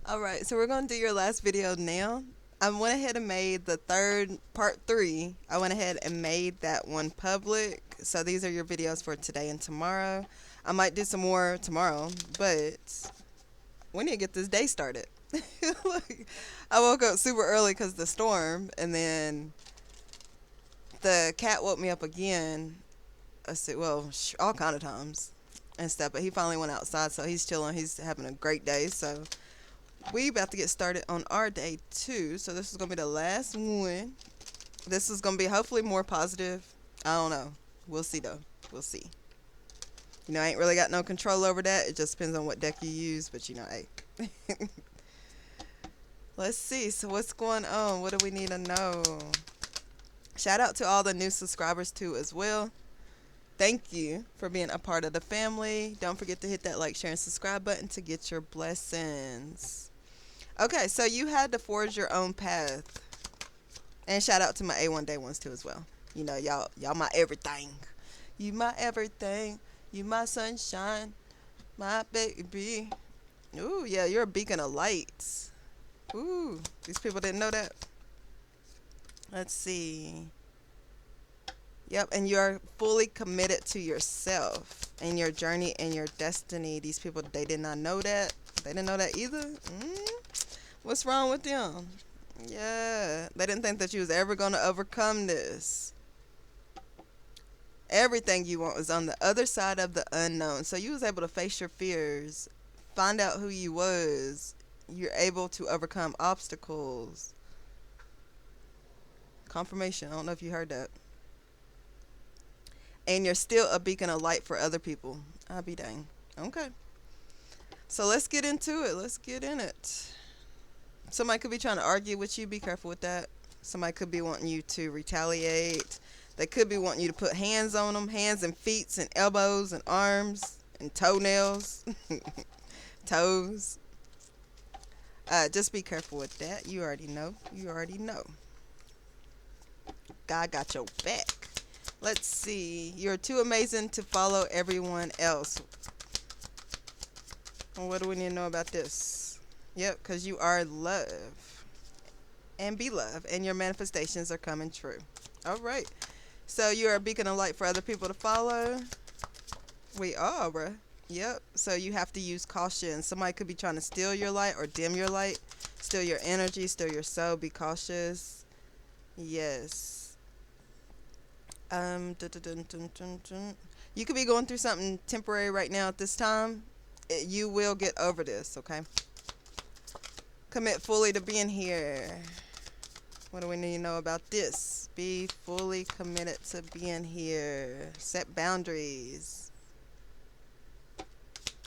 All right, so we're going to do your last video now. I went ahead and made the third, part 3. I went ahead and made that one public. So these are your videos for today and tomorrow. I might do some more tomorrow, but we need to get this day started. Like, I woke up super early because of the storm, and then the cat woke me up again. I said, well, all kind of times and stuff, but he finally went outside, so he's chilling. He's having a great day, so we about to get started on our day 2. So this is gonna be the last one. This is gonna be hopefully more positive. I don't know. We'll see though. We'll see. You know, I ain't really got no control over that. It just depends on what deck you use, but you know, hey. Let's see. So what's going on? What do we need to know? Shout out to all the new subscribers too as well. Thank you for being a part of the family. Don't forget to hit that like, share, and subscribe button to get your blessings. Okay, so you had to forge your own path. And shout out to my A1 Day ones too as well. You know, y'all my everything. You my everything. You my sunshine. My baby. Ooh, yeah, you're a beacon of light. Ooh, these people didn't know that. Let's see. Yep, and you're fully committed to yourself and your journey and your destiny. These people, they did not know that. They didn't know that either. What's wrong with them? Yeah, they didn't think that you was ever going to overcome this. Everything you want was on the other side of the unknown. So you was able to face your fears, find out who you was. You're able to overcome obstacles. Confirmation. I don't know if you heard that. And you're still a beacon of light for other people. I'll be dang. Okay. So let's get into it. Let's get in it. Somebody could be trying to argue with you. Be careful with that. Somebody could be wanting you to retaliate. They could be wanting you to put hands on them. Hands and feet and elbows and arms and toenails. Toes. Just be careful with that. You already know. You already know. God got your back. Let's see. You're too amazing to follow everyone else. Well, what do we need to know about this? Yep, because you are love. And be love. And your manifestations are coming true. All right. So you're a beacon of light for other people to follow. We are, bruh. Yep. So you have to use caution. Somebody could be trying to steal your light or dim your light. Steal your energy. Steal your soul. Be cautious. Yes. Dun, dun, dun, dun, dun, dun. You could be going through something temporary right now at this time. You will get over this, okay? Commit fully to being here. What do we need to know about this? Be fully committed to being here. Set boundaries.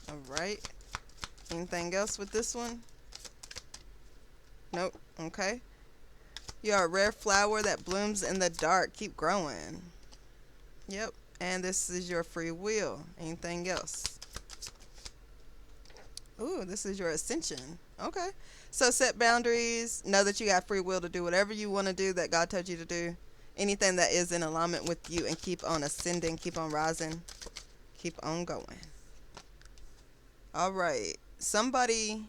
All right. Anything else with this one? Nope. Okay. You are a rare flower that blooms in the dark. Keep growing. Yep. And this is your free will. Anything else? Ooh, this is your ascension. Okay. So set boundaries. Know that you got free will to do whatever you want to do that God told you to do. Anything that is in alignment with you, and keep on ascending, keep on rising, keep on going. All right. Somebody,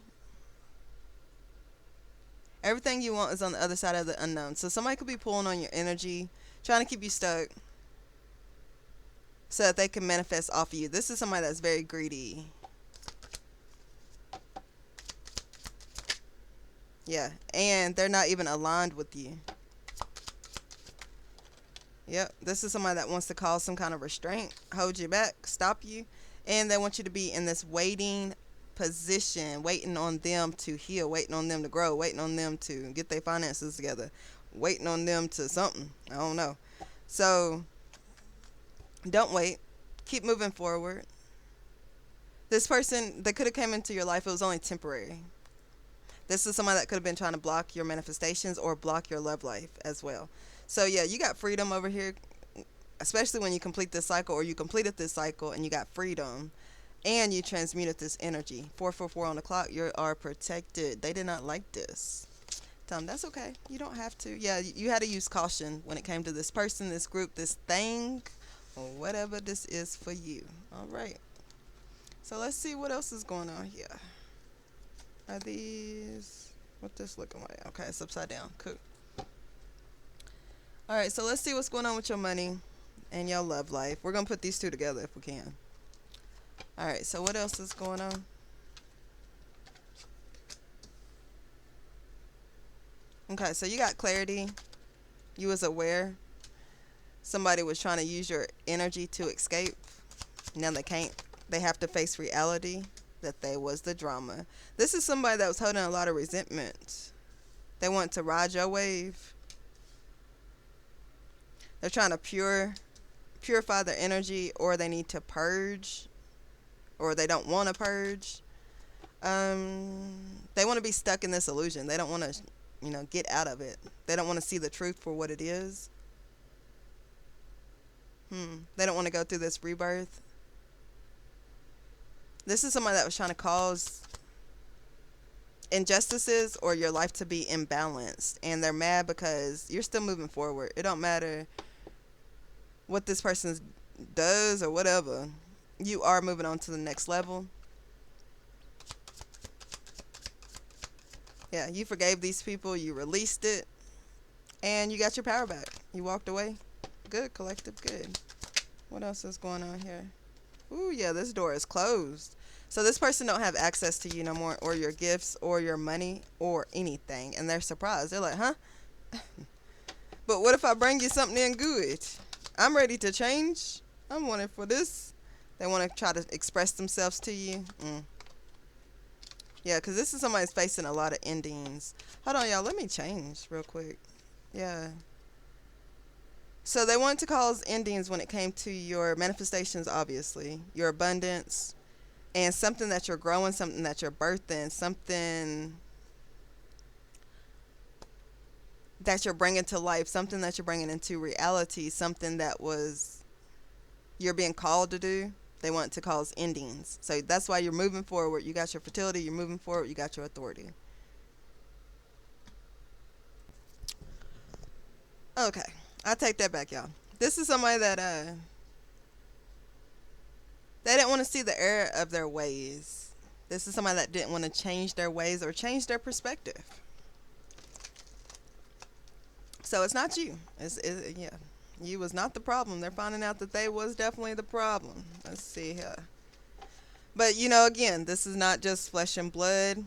everything you want is on the other side of the unknown. So somebody could be pulling on your energy, trying to keep you stuck so that they can manifest off of you. This is somebody that's very greedy. Yeah, and they're not even aligned with you. Yep, this is somebody that wants to cause some kind of restraint, hold you back, stop you, and they want you to be in this waiting position, waiting on them to heal, waiting on them to grow, waiting on them to get their finances together, waiting on them to something. I don't know. So don't wait. Keep moving forward. This person, they could have came into your life. It was only temporary. This is somebody that could have been trying to block your manifestations or block your love life as well. So yeah, you got freedom over here, especially when you complete this cycle, or you completed this cycle and you got freedom and you transmuted this energy. 444 on the clock, you are protected. They did not like this. Tell them that's okay. You don't have to. Yeah, you had to use caution when it came to this person, this group, this thing, or whatever this is for you. All right. So let's see what else is going on here. Are these... What this looking like? Okay, it's upside down. Cool. Alright, so let's see what's going on with your money and your love life. We're going to put these two together if we can. Alright, so what else is going on? Okay, so you got clarity. You was aware. Somebody was trying to use your energy to escape. Now they can't. They have to face reality that they was the drama. This is somebody that was holding a lot of resentment. They want to ride your wave. They're trying to purify their energy, or they need to purge, or they don't want to purge. They want to be stuck in this illusion. They don't want to, get out of it. They don't want to see the truth for what it is. They don't want to go through this rebirth. This is somebody that was trying to cause injustices or your life to be imbalanced, and they're mad because you're still moving forward. It don't matter what this person does or whatever. You are moving on to the next level. Yeah, you forgave these people, you released it, and you got your power back. You walked away. Good, collective, good. What else is going on here? Ooh, yeah, this door is closed. So this person don't have access to you no more, or your gifts, or your money, or anything. And they're surprised. They're like, huh? But what if I bring you something in good? I'm ready to change. I'm wanting for this. They want to try to express themselves to you. Yeah, because this is somebody's facing a lot of endings. Hold on, y'all. Let me change real quick. Yeah. So they want to cause endings when it came to your manifestations, obviously. Your abundance. And something that you're growing, something that you're birthing, something that you're bringing to life, something that you're bringing into reality, something that was you're being called to do. They want to cause endings. So that's why you're moving forward. You got your fertility. You're moving forward. You got your authority. Okay. I take that back, y'all. This is somebody that they didn't want to see the error of their ways. This is somebody that didn't want to change their ways or change their perspective. So it's not you. Yeah. You was not the problem. They're finding out that they was definitely the problem. Let's see here. But, again, this is not just flesh and blood.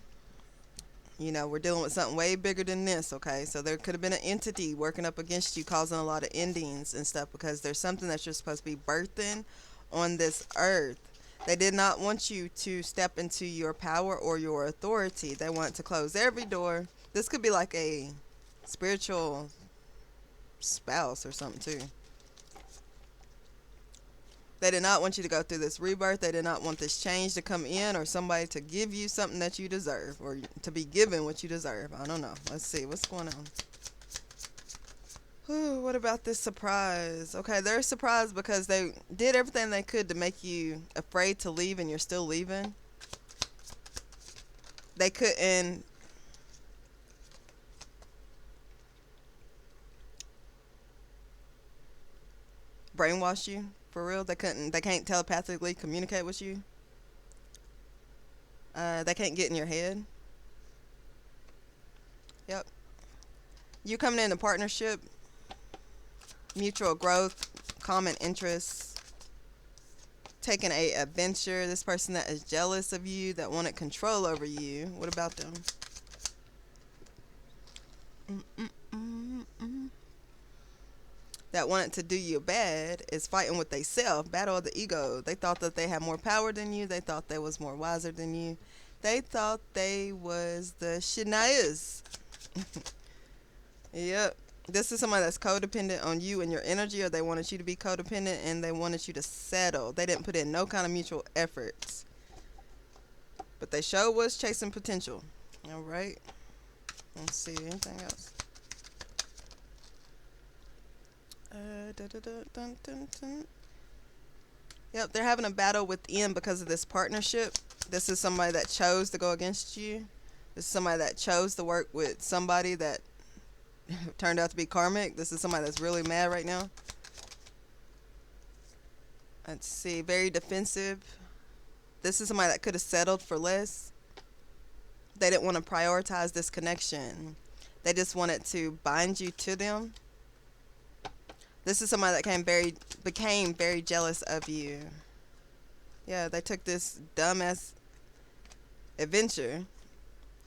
We're dealing with something way bigger than this, okay? So there could have been an entity working up against you, causing a lot of endings and stuff, because there's something that you're supposed to be birthing on this earth. They did not want you to step into your power or your authority. They want to close every door. This could be like a spiritual spouse or something too. They did not want you to go through this rebirth. They did not want this change to come in, or somebody to give you something that you deserve, or to be given what you deserve. I don't know. Let's see what's going on. Ooh, what about this surprise? Okay, they're surprised because they did everything they could to make you afraid to leave, and you're still leaving. They couldn't brainwash you for real. They can't telepathically communicate with you. They can't get in your head. Yep. You coming in a partnership, mutual growth, common interests, taking a adventure. This person that is jealous of you, that wanted control over you. What about them? That wanted to do you bad is fighting with theyself. Battle of the ego. They thought that they had more power than you. They thought they was more wiser than you. They thought they was the Shanias. Yep. This is somebody that's codependent on you and your energy, or they wanted you to be codependent and they wanted you to settle. They didn't put in no kind of mutual efforts. But they sure was chasing potential. All right. Let's see. Anything else? Yep, they're having a battle within because of this partnership. This is somebody that chose to go against you. This is somebody that chose to work with somebody that turned out to be karmic. This is somebody that's really mad right now. Let's see, very defensive. This is somebody that could have settled for less. They didn't want to prioritize this connection. They just wanted to bind you to them. This is somebody that became very jealous of you. Yeah, they took this dumbass adventure,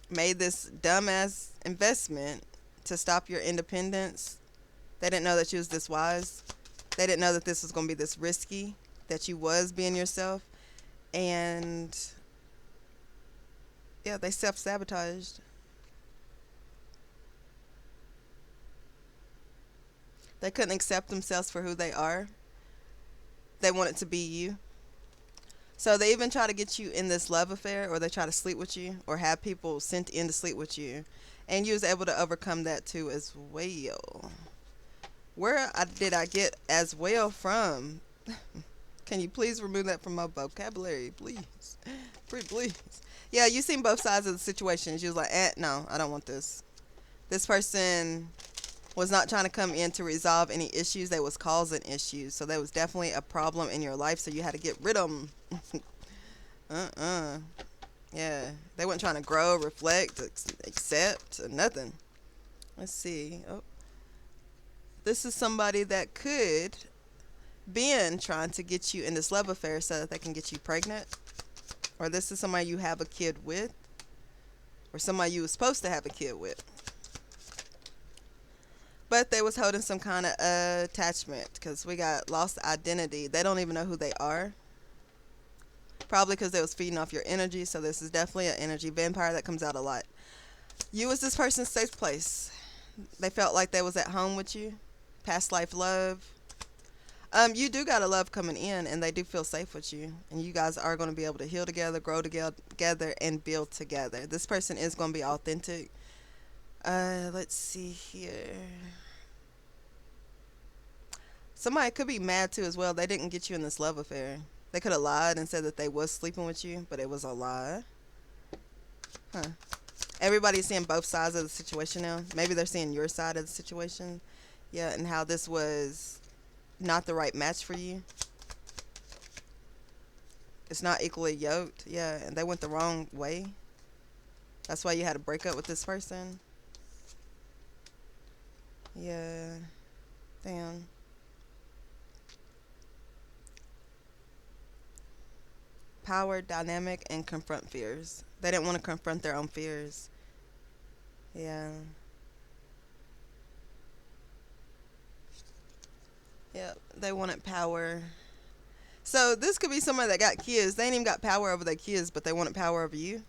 made this dumbass investment to stop your independence. They didn't know that you was this wise. They didn't know that this was going to be this risky, that you was being yourself. And yeah, they self-sabotaged. They couldn't accept themselves for who they are. They wanted to be you. So they even try to get you in this love affair, or they try to sleep with you, or have people sent in to sleep with you. And you was able to overcome that too as well. Did I get as well from? Can you please remove that from my vocabulary, please? Please. Yeah, you seen both sides of the situation. She was like, no, I don't want this. This person was not trying to come in to resolve any issues. They was causing issues. So there was definitely a problem in your life, so you had to get rid of them. Yeah, they weren't trying to grow, reflect, accept, or nothing. Let's see. Oh, this is somebody that could been trying to get you in this love affair so that they can get you pregnant. Or this is somebody you have a kid with. Or somebody you was supposed to have a kid with. But they was holding some kind of attachment, because we got lost identity. They don't even know who they are. Probably because they was feeding off your energy. So this is definitely an energy vampire that comes out a lot. You was this person's safe place. They felt like they was at home with you. Past life love. You do got a love coming in, and they do feel safe with you. And you guys are going to be able to heal together, grow together, and build together. This person is going to be authentic. Let's see here. Somebody could be mad too as well. They didn't get you in this love affair. They could have lied and said that they was sleeping with you, but it was a lie. Huh. Everybody's seeing both sides of the situation now. Maybe they're seeing your side of the situation. Yeah, and how this was not the right match for you. It's not equally yoked. Yeah, and they went the wrong way. That's why you had to break up with this person. Yeah. Damn. Power, dynamic, and confront fears. They didn't want to confront their own fears. Yeah. Yep. They wanted power. So this could be somebody that got kids. They ain't even got power over their kids, but they wanted power over you.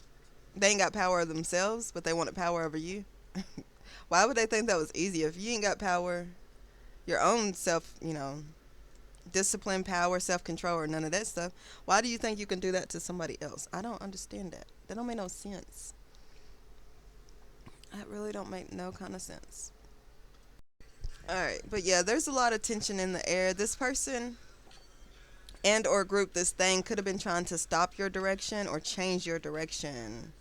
They ain't got power over themselves, but they wanted power over you. Why would they think that was easy? If you ain't got power, your own self, discipline, power, self-control, or none of that stuff, why do you think you can do that to somebody else? I don't understand that. That don't make no sense. That really don't make no kind of sense. All right, but yeah, there's a lot of tension in the air. This person and or group, this thing could have been trying to stop your direction or change your direction.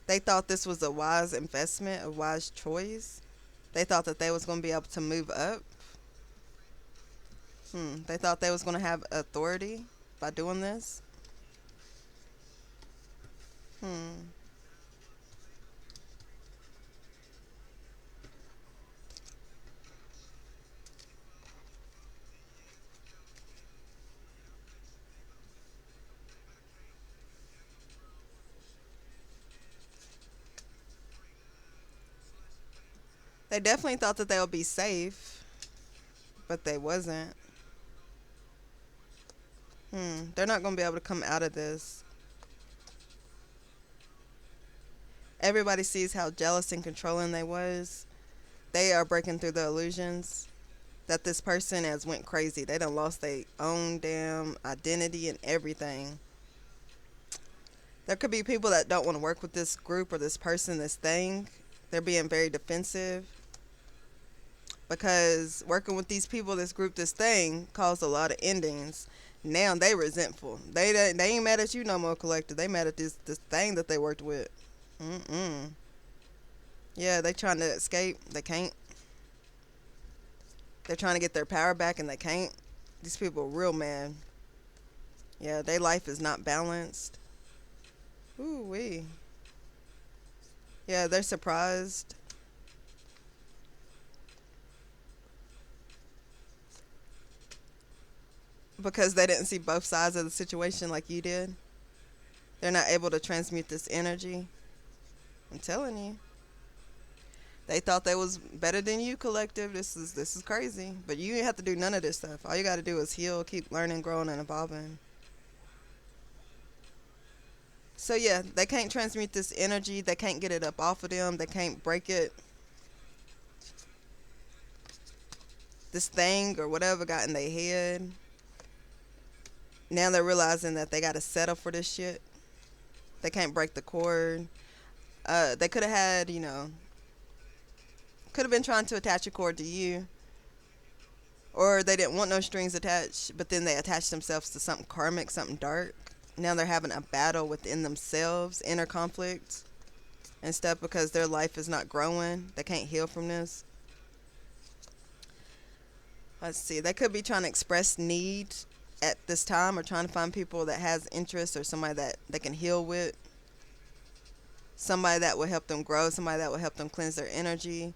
They thought this was a wise investment, a wise choice. They thought that they was going to be able to move up. They thought they was going to have authority by doing this. They definitely thought that they would be safe, but they wasn't. They're not going to be able to come out of this. Everybody sees how jealous and controlling they was. They are breaking through the illusions that this person has went crazy. They done lost their own damn identity and everything. There could be people that don't want to work with this group or this person, this thing. They're being very defensive because working with these people, this group, this thing caused a lot of endings. Now they resentful. They ain't mad at you no more, collective. They mad at this thing that they worked with. Yeah, they trying to escape. They can't. They're trying to get their power back and they can't. These people are real mad. Yeah, their life is not balanced. Ooh wee. Yeah, they're surprised because they didn't see both sides of the situation like you did. They're not able to transmute this energy. I'm telling you. They thought they was better than you, collective. This is crazy. But you ain't have to do none of this stuff. All you got to do is heal, keep learning, growing, and evolving. So yeah, they can't transmute this energy. They can't get it up off of them. They can't break it. This thing or whatever got in their head. Now they're realizing that they got to settle for this shit. They can't break the cord. They could have had, could have been trying to attach a cord to you, or they didn't want no strings attached, but then they attached themselves to something karmic, something dark. Now they're having a battle within themselves, inner conflict and stuff because their life is not growing. They can't heal from this. Let's see. They could be trying to express need at this time or trying to find people that has interest or somebody that they can heal with. Somebody that will help them grow, somebody that will help them cleanse their energy.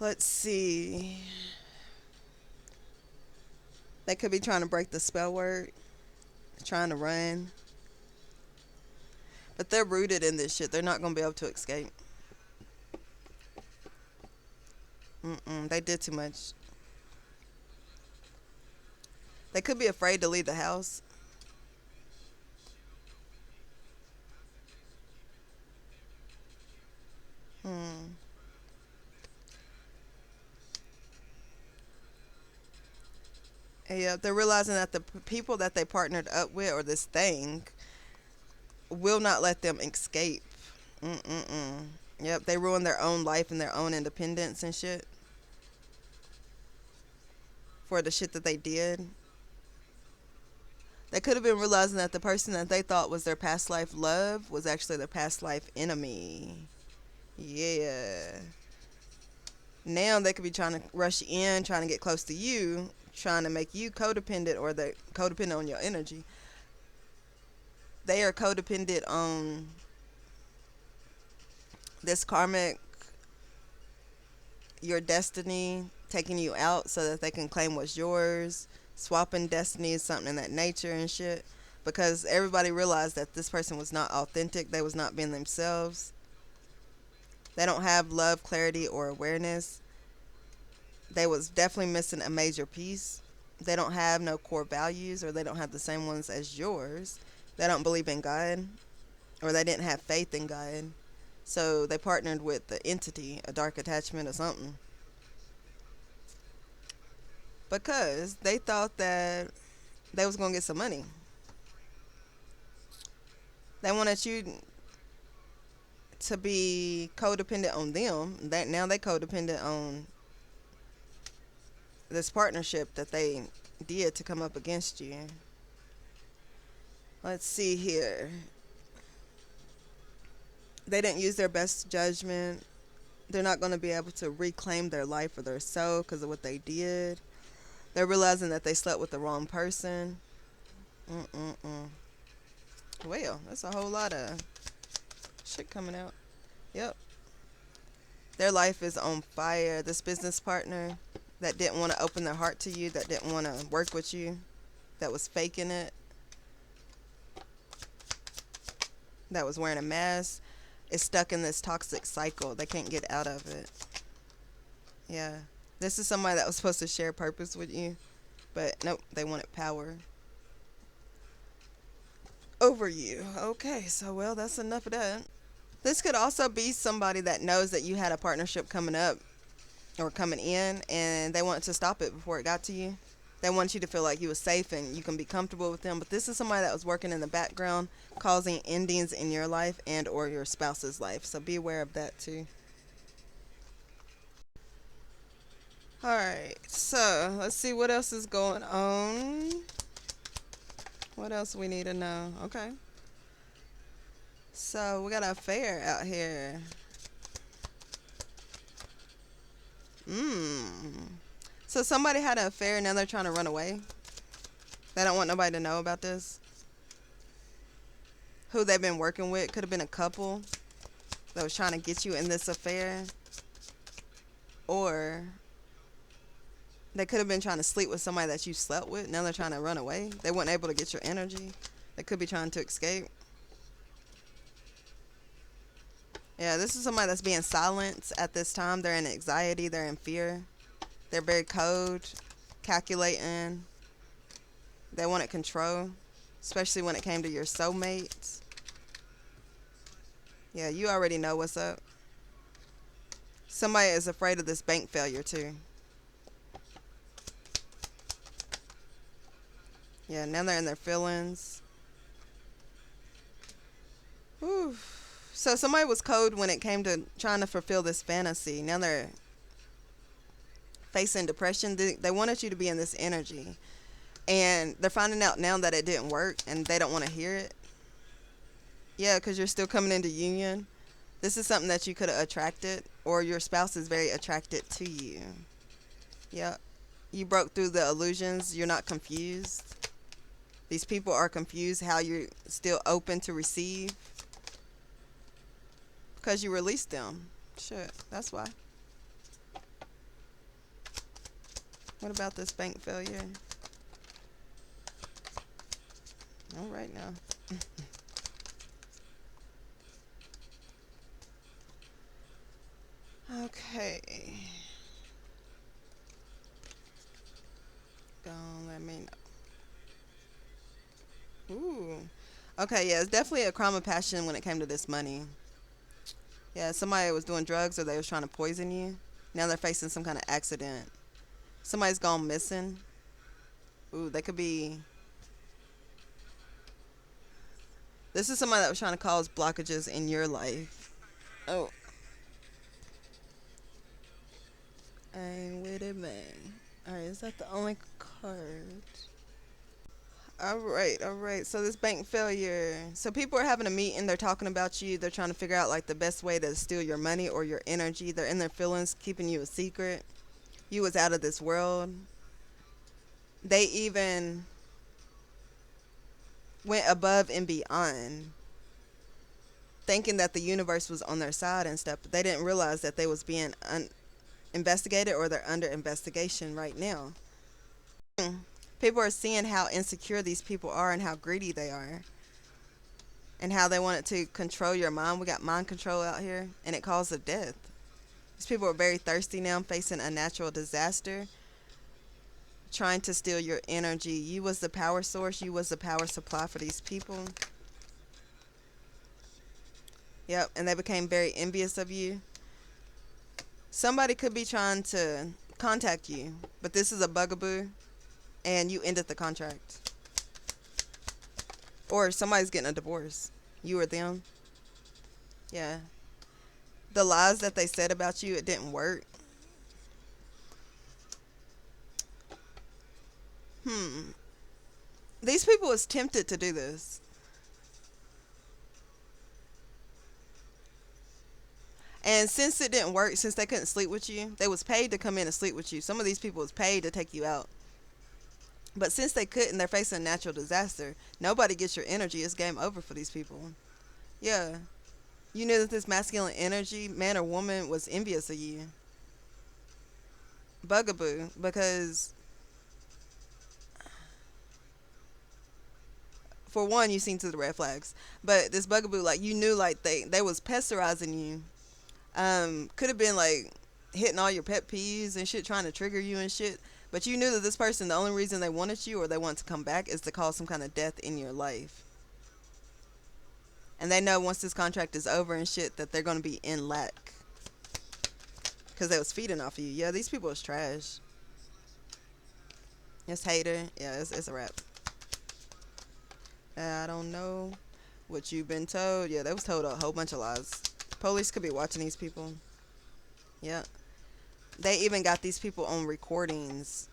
Let's see. They could be trying to break the spell word, trying to run. But they're rooted in this shit. They're not going to be able to escape. They did too much. They could be afraid to leave the house. Hmm. Yeah, they're realizing that the people that they partnered up with or this thing will not let them escape. Mm-mm-mm. Yep, they ruin their own life and their own independence and shit for the shit that they did. They could have been realizing that the person that they thought was their past life love was actually their past life enemy. Yeah. Now they could be trying to rush in, trying to get close to you, trying to make you codependent or they're codependent on your energy. They are codependent on this karmic, your destiny, taking you out so that they can claim what's yours, swapping destinies, something in that nature and shit. Because everybody realized that this person was not authentic, they was not being themselves. They don't have love, clarity, or awareness. They was definitely missing a major piece. They don't have no core values, or they don't have the same ones as yours. They don't believe in God, or they didn't have faith in God. So they partnered with the entity, a dark attachment or something, because they thought that they was gonna get some money. They wanted you to be codependent on them. That now they codependent on this partnership that they did to come up against you. Let's see here. They didn't use their best judgment. They're not going to be able to reclaim their life or their soul because of what they did. They're realizing that they slept with the wrong person. Mm-mm-mm. Well, that's a whole lot of shit coming out. Yep. Their life is on fire. This business partner that didn't want to open their heart to you, that didn't want to work with you, that was faking it, that was wearing a mask, is stuck in this toxic cycle. They can't get out of it. Yeah. This is somebody that was supposed to share purpose with you, but nope, they wanted power over you. Okay, so well, that's enough of that. This could also be somebody that knows that you had a partnership coming up or coming in and they want to stop it before it got to you. They want you to feel like you were safe and you can be comfortable with them. But this is somebody that was working in the background, causing endings in your life and or your spouse's life. So be aware of that too. Alright, so let's see what else is going on. What else we need to know? Okay. So we got an affair out here. Mmm. So somebody had an affair and now they're trying to run away. They don't want nobody to know about this. who they've been working with. Could have been a couple that was trying to get you in this affair, or they could have been trying to sleep with somebody that you slept with. Now they're trying to run away. They weren't able to get your energy. They could be trying to escape. Yeah, this is somebody that's being silenced at this time. They're in anxiety. They're in fear. They're very cold, calculating. They wanted control, especially when it came to your soulmates. Yeah, you already know what's up. Somebody is afraid of this bank failure too. Yeah, now they're in their feelings. Whew. So somebody was cold when it came to trying to fulfill this fantasy. Now they're facing depression. They wanted you to be in this energy. And they're finding out now that it didn't work and they don't want to hear it. Yeah, because you're still coming into union. This is something that you could have attracted, or your spouse is very attracted to you. Yeah. You broke through the illusions. You're not confused. These people are confused how you're still open to receive. Because you released them. Shit, that's why. What about this bank failure? All right now. Okay. Don't let me know. Ooh. Okay, yeah, it's definitely a crime of passion when it came to this money. Yeah, somebody was doing drugs or they was trying to poison you. Now they're facing some kind of accident. Somebody's gone missing. Ooh, they could be. This is somebody that was trying to cause blockages in your life. Oh. And with it, man. Alright, is that the only card? Alright. So this bank failure. So people are having a meeting. They're talking about you. They're trying to figure out like the best way to steal your money or your energy. They're in their feelings, keeping you a secret. You was out of this world. They even went above and beyond, thinking that the universe was on their side and stuff. But they didn't realize that they was being investigated, or they're under investigation right now. People are seeing how insecure these people are and how greedy they are, and how they want it to control your mind. We got mind control out here, and it causes death. These people are very thirsty now, facing a natural disaster, trying to steal your energy. You was the power source. You was the power supply for these people. Yep, and they became very envious of you. Somebody could be trying to contact you, but this is a bugaboo, and you ended the contract. Or somebody's getting a divorce. You or them. Yeah. The lies that they said about you, it didn't work. These people was tempted to do this. And since it didn't work, since they couldn't sleep with you, they was paid to come in and sleep with you. Some of these people was paid to take you out. But since they couldn't, they're facing a natural disaster. Nobody gets your energy. It's game over for these people. Yeah. You knew that this masculine energy, man or woman, was envious of you. Bugaboo. Because, for one, you seen through the red flags. But this bugaboo, like, you knew, like, they was pesterizing you. Could have been, like, hitting all your pet peeves and shit, trying to trigger you and shit. But you knew that this person, the only reason they wanted you or they want to come back is to cause some kind of death in your life. And they know once this contract is over and shit that they're going to be in lack. Because they was feeding off of you. Yeah, these people is trash. It's hater. Yeah, it's a wrap. I don't know what you've been told. Yeah, they was told a whole bunch of lies. Police could be watching these people. Yeah. They even got these people on recordings.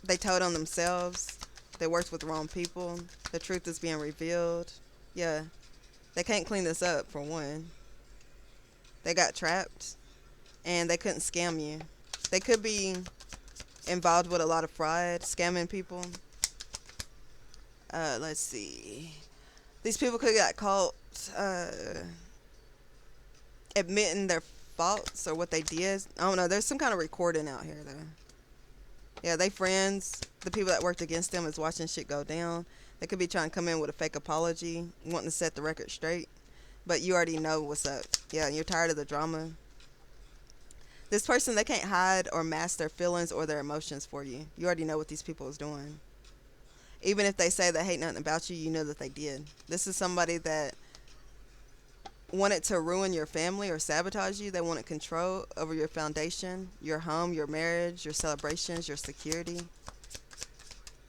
They told on themselves. They worked with the wrong people. The truth is being revealed. Yeah. They can't clean this up, for one. They got trapped. And they couldn't scam you. They could be involved with a lot of fraud, scamming people. Let's see. These people could get caught uh, admitting their faults or what they did. I don't know. There's some kind of recording out here, though. Yeah, they friends. The people that worked against them is watching shit go down. They could be trying to come in with a fake apology, wanting to set the record straight. But you already know what's up. Yeah, you're tired of the drama. This person, they can't hide or mask their feelings or their emotions for you. You already know what these people is doing. Even if they say they hate nothing about you, you know that they did. This is somebody that wanted to ruin your family or sabotage you. They wanted control over your foundation, your home, your marriage, your celebrations, your security.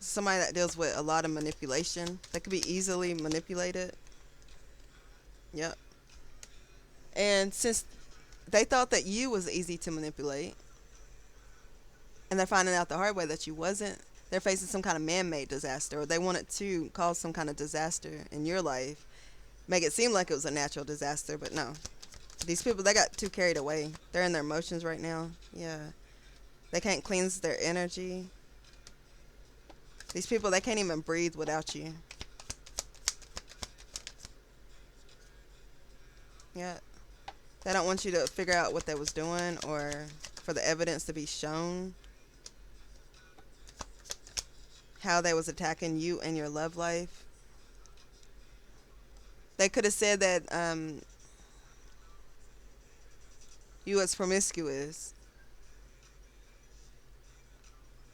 Somebody that deals with a lot of manipulation. They could be easily manipulated. Yep. And since they thought that you was easy to manipulate, and they're finding out the hard way that you wasn't, they're facing some kind of man-made disaster, or they wanted to cause some kind of disaster in your life, make it seem like it was a natural disaster, but no. These people, they got too carried away. They're in their emotions right now. Yeah. They can't cleanse their energy. These people, they can't even breathe without you. Yeah. They don't want you to figure out what they was doing or for the evidence to be shown. How they was attacking you and your love life. They could have said that you was promiscuous.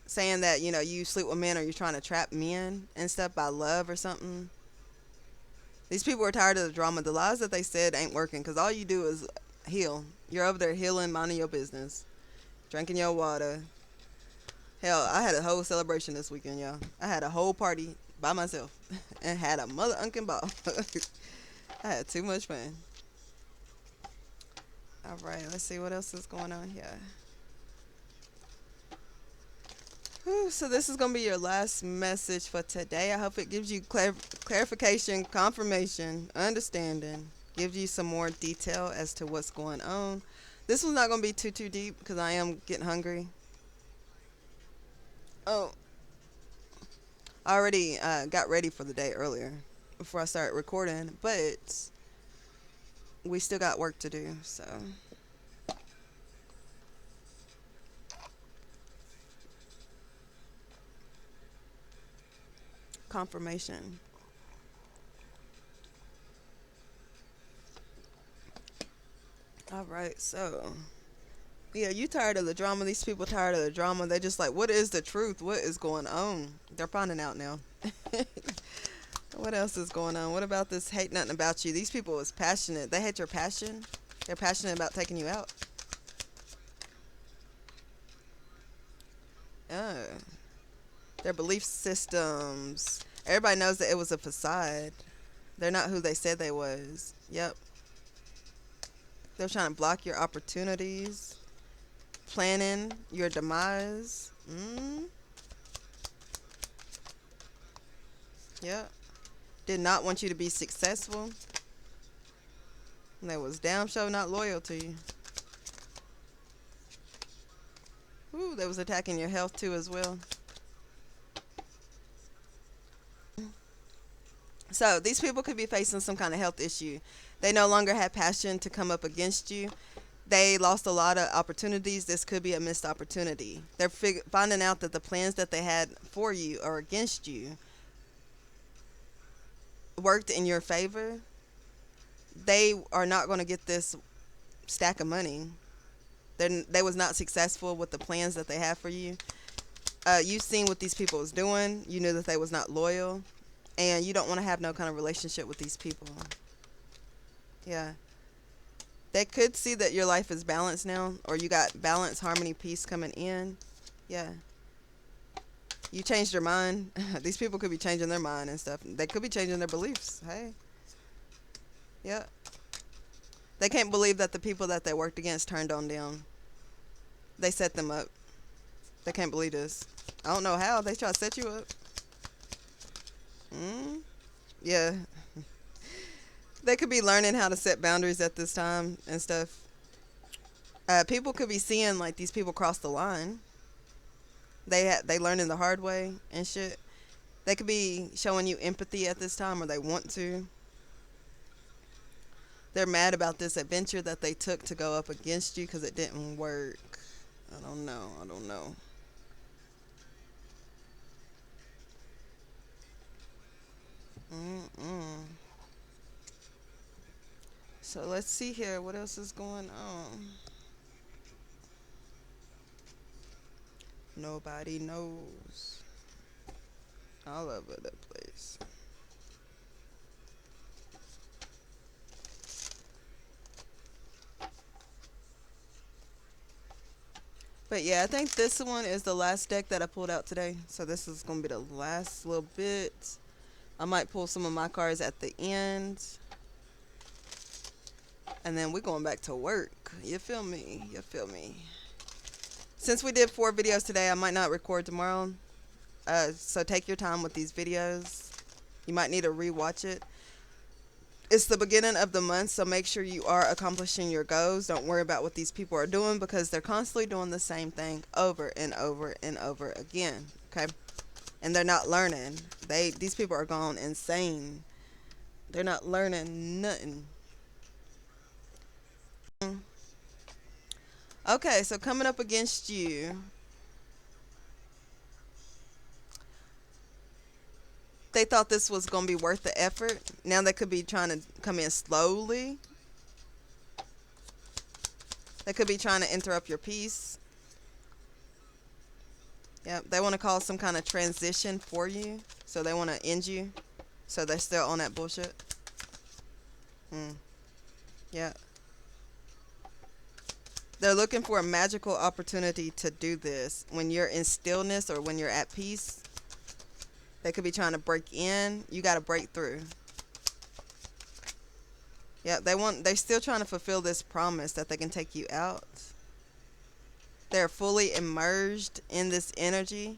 Saying that, you know, you sleep with men or you're trying to trap men and stuff by love or something. These people are tired of the drama. The lies that they said ain't working because all you do is heal. You're over there healing, minding your business, drinking your water. Hell, I had a whole celebration this weekend, y'all. I had a whole party by myself and had a mother unkin ball. I had too much fun. All right, let's see what else is going on here. Whew, so this is going to be your last message for today. I hope it gives you clarification, confirmation, understanding, gives you some more detail as to what's going on. This one's not going to be too deep because I am getting hungry. Oh, I already got ready for the day earlier before I started recording, but we still got work to do, so. Confirmation. All right, so yeah, you tired of the drama. These people tired of the drama. They just like, what is the truth? What is going on? They're finding out now. What else is going on? What about this hate nothing about you? These people is passionate. They hate your passion. They're passionate about taking you out. Oh. Their belief systems. Everybody knows that it was a facade. They're not who they said they was. Yep. They're trying to block your opportunities. Planning your demise. Yep. Did not want you to be successful. And they was damn sure not loyal to you. Ooh, they was attacking your health too as well. So these people could be facing some kind of health issue. They no longer have passion to come up against you. They lost a lot of opportunities. This could be a missed opportunity. They're finding out that the plans that they had for you or against you worked in your favor. They are not going to get this stack of money. They was not successful with the plans that they had for you. You've seen what these people was doing. You knew that they was not loyal. And you don't want to have no kind of relationship with these people. Yeah. They could see that your life is balanced now. Or you got balance, harmony, peace coming in. Yeah. You changed your mind. These people could be changing their mind and stuff. They could be changing their beliefs. Hey. Yeah. They can't believe that the people that they worked against turned on them. They set them up. They can't believe this. I don't know how. They try to set you up. Yeah. They could be learning how to set boundaries at this time and stuff. People could be seeing like these people cross the line. They learning the hard way and shit. They could be showing you empathy at this time, or they want to. They're mad about this adventure that they took to go up against you because it didn't work. I don't know. I don't know. Mm-mm. So let's see here. What else is going on? Nobody knows. All over the place. But yeah, I think this one is the last deck that I pulled out today. So this is going to be the last little bit. I might pull some of my cards at the end. And then we're going back to work. You feel me? You feel me? Since we did 4 videos today, I might not record tomorrow. So take your time with these videos. You might need to rewatch it. It's the beginning of the month, so make sure you are accomplishing your goals. Don't worry about what these people are doing because they're constantly doing the same thing over and over and over again. Okay? And they're not learning. These people are gone insane. They're not learning nothing. Okay, so coming up against you, they thought this was going to be worth the effort. Now they could be trying to come in slowly. They could be trying to interrupt your peace. Yep, they want to cause some kind of transition for you. So they want to end you. So they're still on that bullshit. Yeah. They're looking for a magical opportunity to do this. When you're in stillness or when you're at peace, they could be trying to break in. You got to break through. Yeah, they're still trying to fulfill this promise that they can take you out. They're fully immersed in this energy.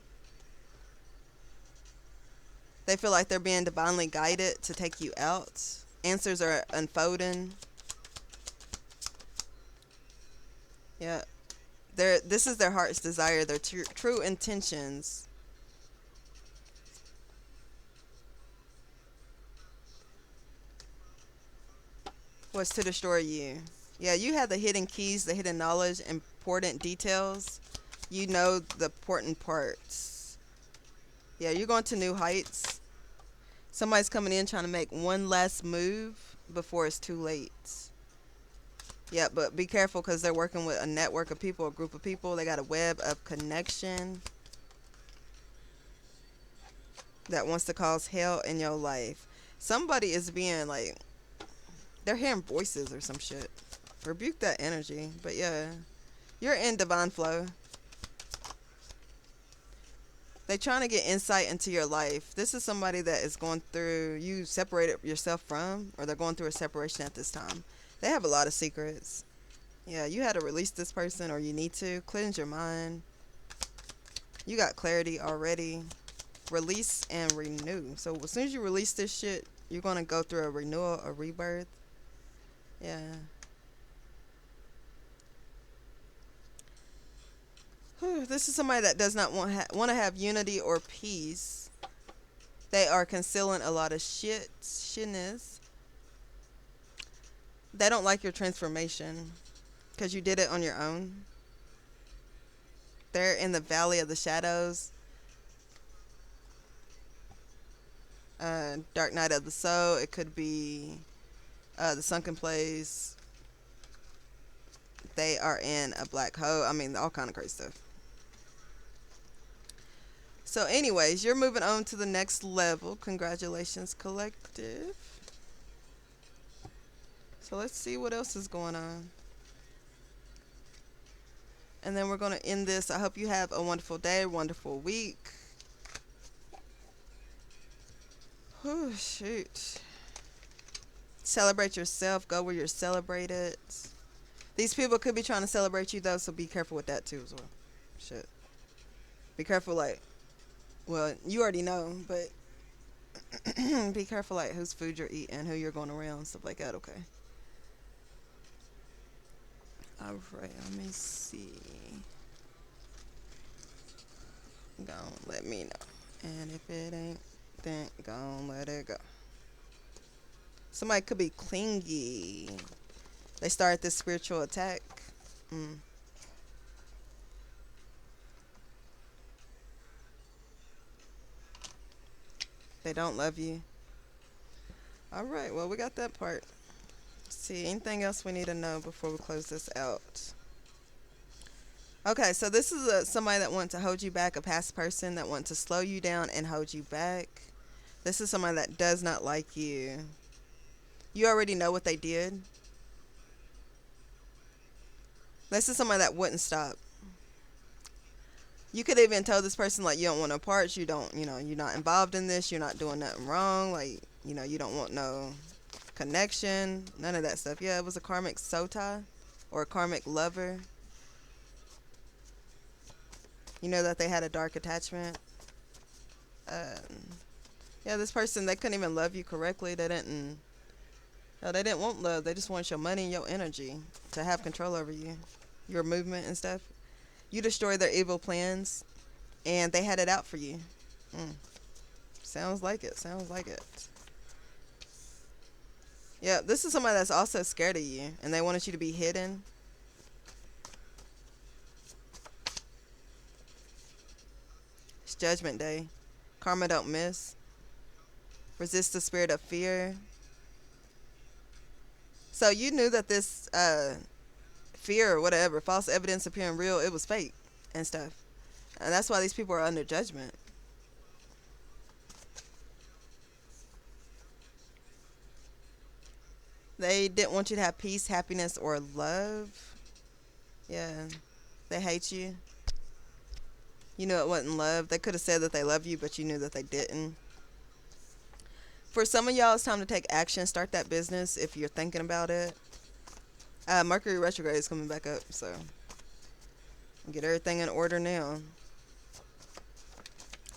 They feel like they're being divinely guided to take you out. Answers are unfolding. Yeah. This is their heart's desire, their true intentions. Was to destroy you. Yeah, you have the hidden keys, the hidden knowledge, important details. You know the important parts. Yeah, you're going to new heights. Somebody's coming in trying to make one last move before it's too late. Yeah, but be careful because they're working with a network of people, a group of people. They got a web of connection that wants to cause hell in your life. Somebody is being like, they're hearing voices or some shit. Rebuke that energy. But yeah, you're in divine flow. They're trying to get insight into your life. This is somebody that is going through, you separated yourself from, or they're going through a separation at this time. They have a lot of secrets. Yeah, you had to release this person, or you need to cleanse your mind. You got clarity already. Release and renew. So as soon as you release this shit, you're going to go through a renewal, a rebirth. Yeah. Whew, this is somebody that does not want to have unity or peace. They are concealing a lot of shitness. They don't like your transformation because you did it on your own. They're in the valley of the shadows. Dark night of the soul. It could be the sunken place. They are in a black hole. I mean, all kind of crazy stuff. So anyways, you're moving on to the next level. Congratulations, collective. So let's see what else is going on. And then we're going to end this. I hope you have a wonderful day, wonderful week. Oh, shoot. Celebrate yourself. Go where you're celebrated. These people could be trying to celebrate you, though, so be careful with that, too, as well. Shit. Be careful, like, well, you already know, but be careful, like, whose food you're eating, who you're going around, stuff like that, okay? Alright, let me see. Go, let me know. And if it ain't Then go let it go. Somebody could be clingy. They start this spiritual attack. Mm. They don't love you. All right, well, we got that part. Let's see, anything else we need to know before we close this out? Okay, so this is somebody that wants to hold you back, a past person that wants to slow you down and hold you back. This is somebody that does not like you. You already know what they did. This is somebody that wouldn't stop. You could even tell this person like you don't want no parts, you don't, you're not involved in this, you're not doing nothing wrong, like, you don't want no connection, none of that stuff. Yeah, it was a karmic sota or a karmic lover. You know that they had a dark attachment. Yeah, this person, they couldn't even love you correctly. They didn't. No, they didn't want love. They just wanted your money and your energy to have control over you, your movement and stuff. You destroyed their evil plans, and they had it out for you. Mm. Sounds like it. Sounds like it. Yeah, this is somebody that's also scared of you, and they wanted you to be hidden. It's Judgment Day. Karma don't miss. Resist the spirit of fear. So you knew that this fear or whatever, false evidence appearing real, it was fake and stuff. And that's why these people are under judgment. They didn't want you to have peace, happiness, or love. Yeah. They hate you. You knew it wasn't love. They could have said that they love you, but you knew that they didn't. For some of y'all, it's time to take action. Start that business if you're thinking about it. Mercury retrograde is coming back up, so get everything in order now.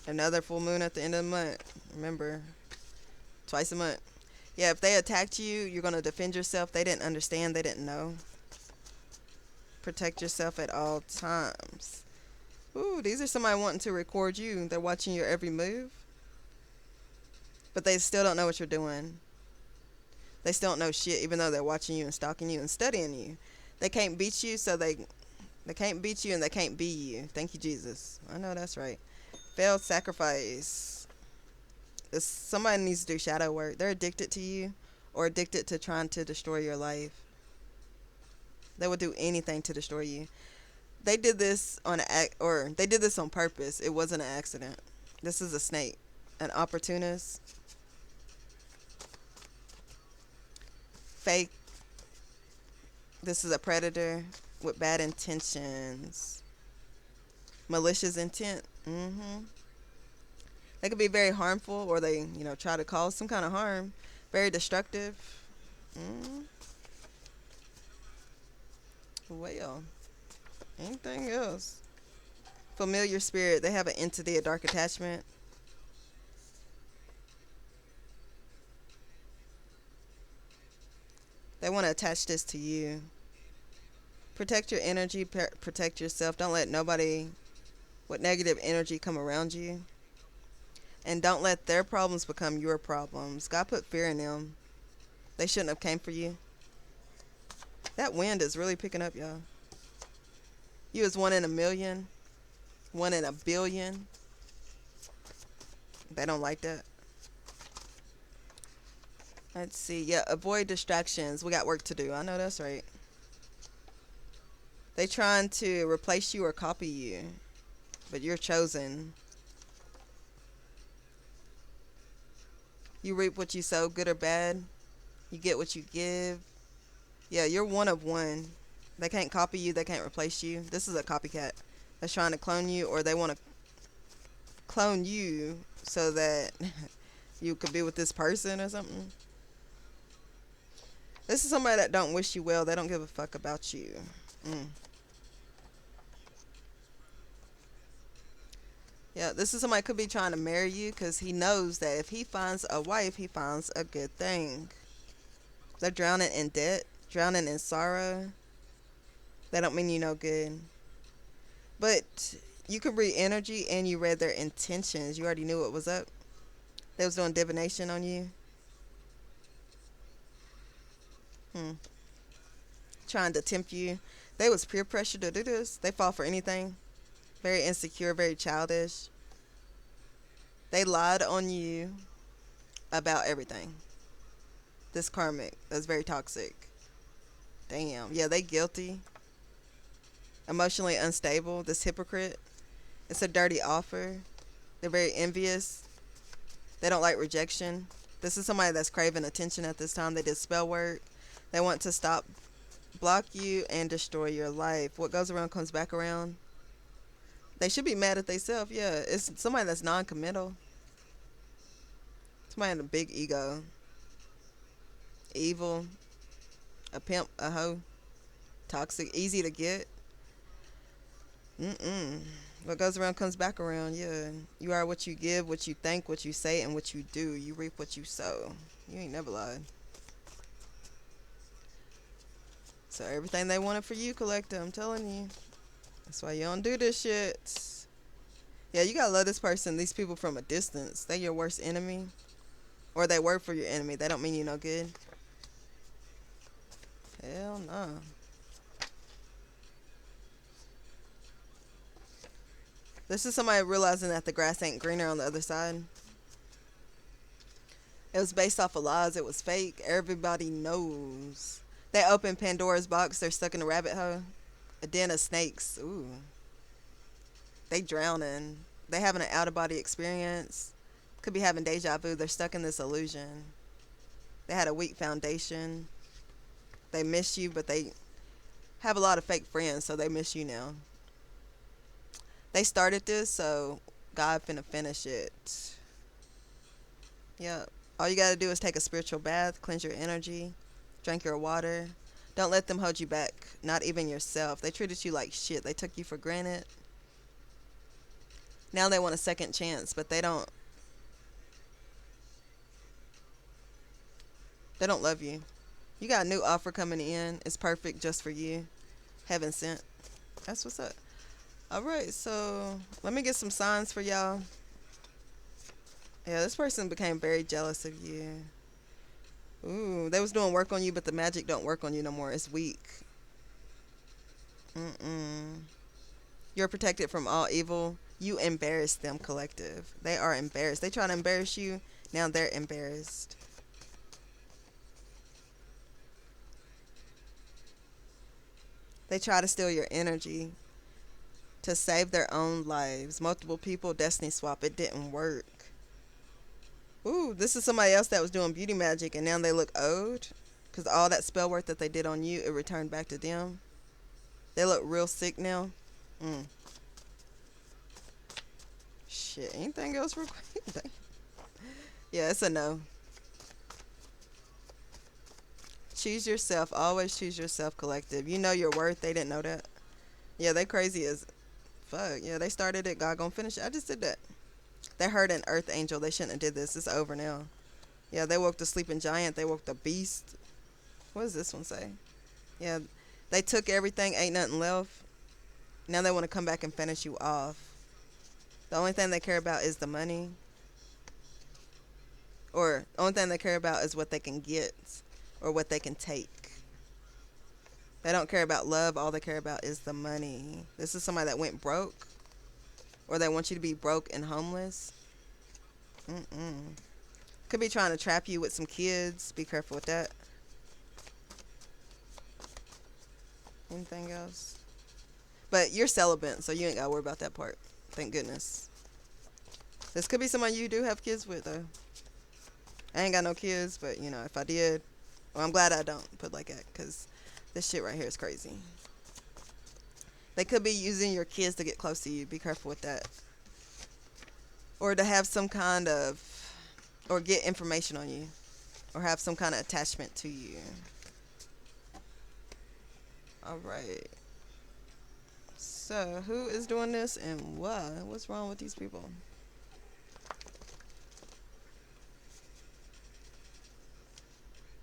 Another full moon at the end of the month. Remember, twice a month. Yeah, if they attacked you, you're going to defend yourself. They didn't understand. They didn't know. Protect yourself at all times. Ooh, these are somebody wanting to record you. They're watching your every move. But they still don't know what you're doing. They still don't know shit, even though they're watching you and stalking you and studying you. They can't beat you, so they can't beat you and they can't be you. Thank you, Jesus. I know that's right. Failed sacrifice. Somebody needs to do shadow work. They're addicted to you or addicted to trying to destroy your life. They would do anything to destroy you. They did this on they did this on purpose. It wasn't an accident. This is a snake, an opportunist. Fake. This is a predator with bad intentions. Malicious intent. They could be very harmful, or they, try to cause some kind of harm. Very destructive. Well, anything else? Familiar spirit. They have an entity, a dark attachment. They want to attach this to you. Protect your energy. Protect yourself. Don't let nobody with negative energy come around you. And don't let their problems become your problems. God put fear in them. They shouldn't have came for you. That wind is really picking up, y'all. You is 1 in a million. 1 in a billion. They don't like that. Let's see. Yeah, avoid distractions. We got work to do. I know that's right. They trying to replace you or copy you. But you're chosen. You reap what you sow, good or bad. You get what you give. Yeah, you're one of one. They can't copy you. They can't replace you. This is a copycat that's trying to clone you, or they want to clone you so that you could be with this person or something. This is somebody that don't wish you well. They don't give a fuck about you. Yeah, this is somebody could be trying to marry you because he knows that if he finds a wife, he finds a good thing. They're drowning in debt, drowning in sorrow. That don't mean you no good. But you could read energy and you read their intentions. You already knew what was up. They was doing divination on you. Hmm. Trying to tempt you. They was peer pressure to do this. They fall for anything. Very insecure, very childish. They lied on you about everything. This karmic. That's very toxic. Damn. Yeah, they guilty. Emotionally unstable. This hypocrite. It's a dirty offer. They're very envious. They don't like rejection. This is somebody that's craving attention at this time. They did spell work. They want to stop, block you, and destroy your life. What goes around comes back around. They should be mad at themselves. Yeah, it's somebody that's non-committal. Somebody in a big ego. Evil. A pimp. A hoe. Toxic. Easy to get. Mm-mm. What goes around comes back around. Yeah. You are what you give, what you think, what you say, and what you do. You reap what you sow. You ain't never lied. So everything they wanted for you, collector. I'm telling you. That's why you don't do this shit. Yeah, you gotta love this person. These people from a distance. They your worst enemy. Or they work for your enemy. They don't mean you no good. Hell no. This is somebody realizing that the grass ain't greener on the other side. It was based off of lies. It was fake. Everybody knows. They opened Pandora's box. They're stuck in a rabbit hole. A den of snakes. Ooh. They drowning. They having an out of body experience. Could be having deja vu. They're stuck in this illusion. They had a weak foundation. They miss you, but they have a lot of fake friends, so they miss you now. They started this, so God finna finish it. Yep. All you gotta do is take a spiritual bath, cleanse your energy, drink your water. Don't let them hold you back, not even yourself. They treated you like shit. They took you for granted. Now they want a second chance, but they don't love you. You got a new offer coming in. It's perfect just for you. Heaven sent. That's what's up. All right, so let me get some signs for y'all. Yeah, this person became very jealous of you. Ooh, they was doing work on you, but the magic don't work on you no more. It's weak. Mm-mm. You're protected from all evil. You embarrass them, collective. They are embarrassed. They try to embarrass you. Now they're embarrassed. They try to steal your energy to save their own lives. Multiple people, destiny swap. It didn't work. Ooh, this is somebody else that was doing beauty magic and now they look old. Because all that spell work that they did on you, it returned back to them. They look real sick now. Mm. Shit, anything else real quick? Yeah, it's a no. Choose yourself. Always choose yourself, collective. You know your worth. They didn't know that. Yeah, they crazy as fuck. Yeah, they started it. God gonna finish it. I just did that. They heard an earth angel. They shouldn't have did this. It's over now. Yeah, they woke the sleeping giant. They woke the beast. What does this one say? Yeah, they took everything. Ain't nothing left. Now they want to come back and finish you off. The only thing they care about is the money. Or the only thing they care about is what they can get or what they can take. They don't care about love. All they care about is the money. This is somebody that went broke. Or they want you to be broke and homeless. Mm-mm. Could be trying to trap you with some kids. Be careful with that. Anything else? But you're celibate, so you ain't gotta worry about that part. Thank goodness. This could be someone you do have kids with, though. I ain't got no kids, but, you know, if I did, well, I'm glad I don't put like that, because this shit right here is crazy. They could be using your kids to get close to you. Be careful with that. Or to have some kind of, or get information on you. Or have some kind of attachment to you. Alright. So, who is doing this and why? What's wrong with these people?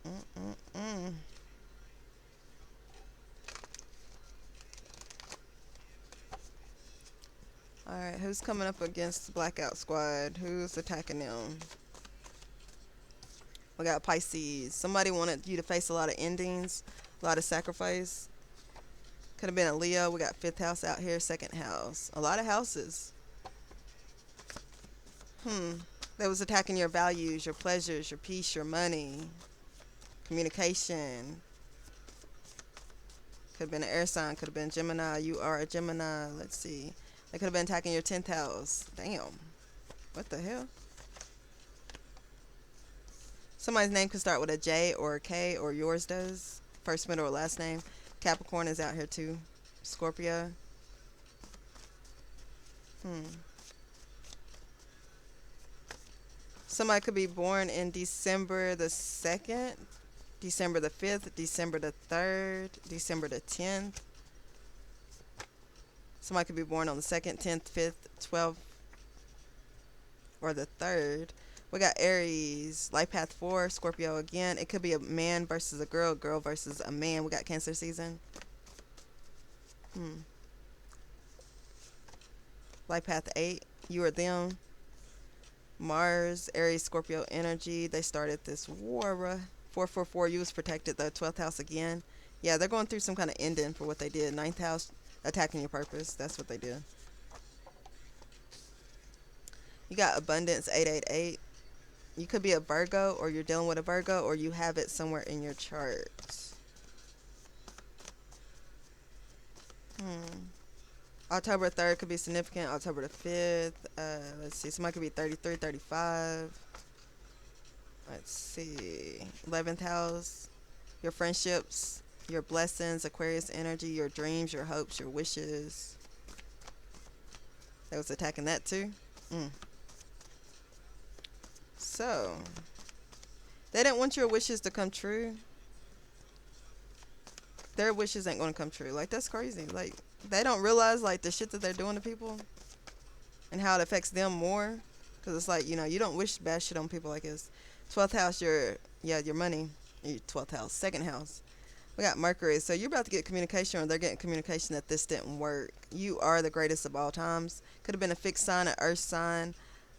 Mm-mm-mm. Alright, who's coming up against the Blackout Squad? Who's attacking them? We got Pisces. Somebody wanted you to face a lot of endings, a lot of sacrifice. Could have been a Leo. We got fifth house out here, second house. A lot of houses. That was attacking your values, your pleasures, your peace, your money, communication. Could have been an air sign. Could have been Gemini. You are a Gemini. Let's see. They could have been attacking your 10th house. Damn. What the hell? Somebody's name could start with a J or a K, or yours does. First, middle, or last name. Capricorn is out here too. Scorpio. Somebody could be born in December the 2nd, December the 5th, December the 3rd, December the 10th. Somebody could be born on the 2nd, 10th, 5th, 12th, or the 3rd. We got Aries, Life Path 4, Scorpio again. It could be a man versus a girl, girl versus a man. We got Cancer season. Life Path 8, you or them. Mars, Aries, Scorpio energy. They started this war. 444, you was protected. The 12th house again. Yeah, they're going through some kind of ending for what they did. 9th house, attacking your purpose. That's what they did. You got abundance 888. You could be a Virgo, or you're dealing with a Virgo, or you have it somewhere in your chart. October 3rd could be significant. October the 5th. Let's see. Somebody could be 33, 35. Let's see. 11th house. Your friendships, your blessings, Aquarius energy, your dreams, your hopes, your wishes. They was attacking that too. So, they didn't want your wishes to come true. Their wishes ain't going to come true. Like, that's crazy. Like, they don't realize, like, the shit that they're doing to people and how it affects them more. Because it's like, you don't wish bad shit on people like this. 12th house, your money. Your 12th house. Second house. We got Mercury. So you're about to get communication, or they're getting communication that this didn't work. You are the greatest of all times. Could have been a fixed sign, an earth sign.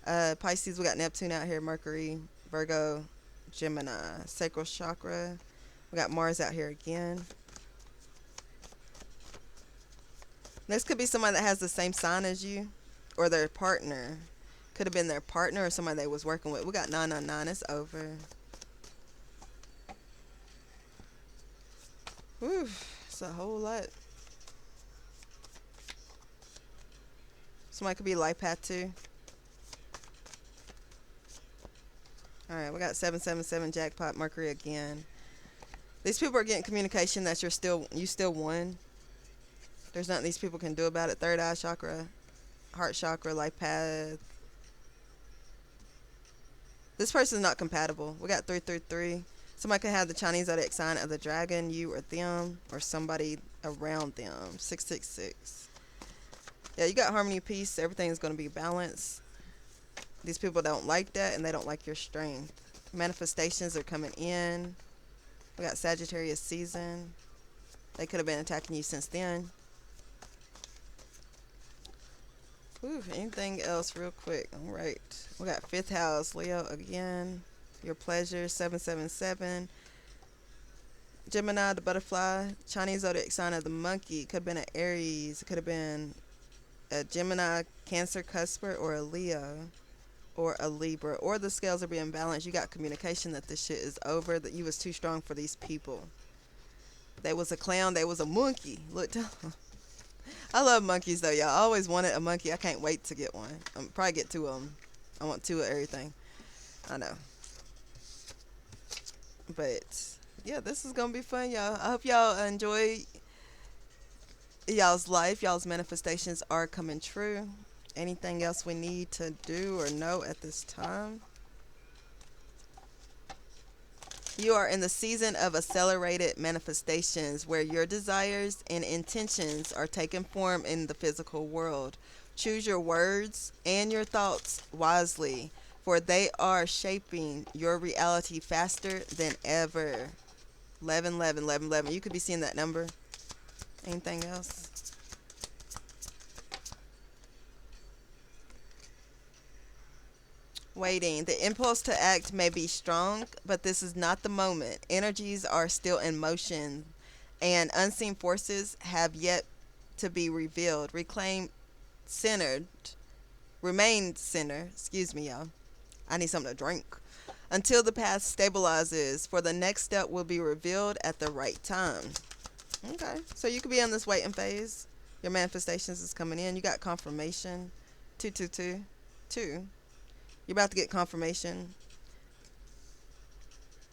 Pisces, we got Neptune out here. Mercury, Virgo, Gemini. Sacral chakra. We got Mars out here again. This could be somebody that has the same sign as you, or their partner. Could have been their partner or somebody they was working with. We got 999. It's over. Whew. It's a whole lot. Somebody could be life path too. Alright, we got 777 jackpot, Mercury again. These people are getting communication that you still won. There's nothing these people can do about it. Third eye chakra, heart chakra, life path. This person's not compatible. We got 333. Somebody could have the Chinese zodiac sign of the dragon, you or them, or somebody around them. 666. Yeah, you got harmony, peace. Everything's going to be balanced. These people don't like that, and they don't like your strength. Manifestations are coming in. We got Sagittarius season. They could have been attacking you since then. Ooh, anything else real quick? All right. We got 5th house, Leo again. Your pleasure, 777. Gemini, the butterfly. Chinese zodiac sign of the monkey. Could have been an Aries. It could have been a Gemini, Cancer, Cusper, or a Leo, or a Libra. Or the scales are being balanced. You got communication that this shit is over, that you was too strong for these people. They was a clown. They was a monkey. Look, I love monkeys though, y'all. I always wanted a monkey. I can't wait to get one. I'm probably get 2 of them. I want 2 of everything. I know. But yeah, this is gonna be fun, y'all. I hope y'all enjoy y'all's life. Y'all's manifestations are coming true. Anything else we need to do or know at this time? You are in the season of accelerated manifestations, where your desires and intentions are taking form in the physical world. Choose your words and your thoughts wisely, for they are shaping your reality faster than ever. 11, 11, 11, 11. You could be seeing that number. Anything else? Waiting. The impulse to act may be strong, but this is not the moment. Energies are still in motion, and unseen forces have yet to be revealed. Reclaim centered. Remain centered. Excuse me, y'all. I need something to drink. Until the path stabilizes, for the next step will be revealed at the right time. Okay, so you could be in this waiting phase. Your manifestations is coming in. You got confirmation. 222. 2. You're about to get confirmation.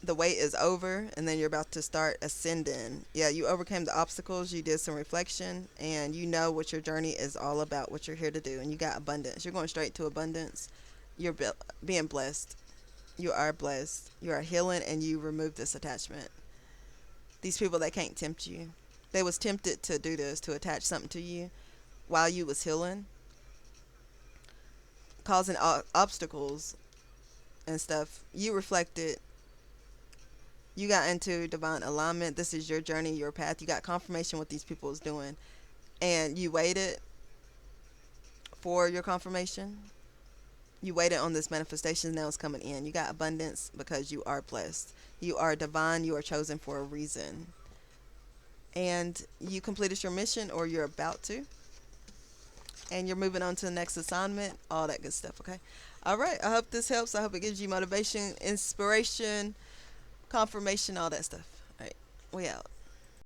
The wait is over, and then you're about to start ascending. Yeah, you overcame the obstacles. You did some reflection, and you know what your journey is all about, what you're here to do. And you got abundance. You're going straight to abundance. You're being blessed. You are blessed. You are healing, and you remove this attachment. These people that can't tempt you, they was tempted to do this, to attach something to you while you was healing, causing obstacles and stuff. You reflected. You got into divine alignment. This is your journey, your path. You got confirmation what these people is doing, and you waited for your confirmation. You waited on this manifestation. Now it's coming in. You got abundance because you are blessed. You are divine. You are chosen for a reason, and you completed your mission, or you're about to, and you're moving on to the next assignment. All that good stuff. Okay. All right. I hope this helps. I hope it gives you motivation, inspiration, confirmation, all that stuff. All right. We out.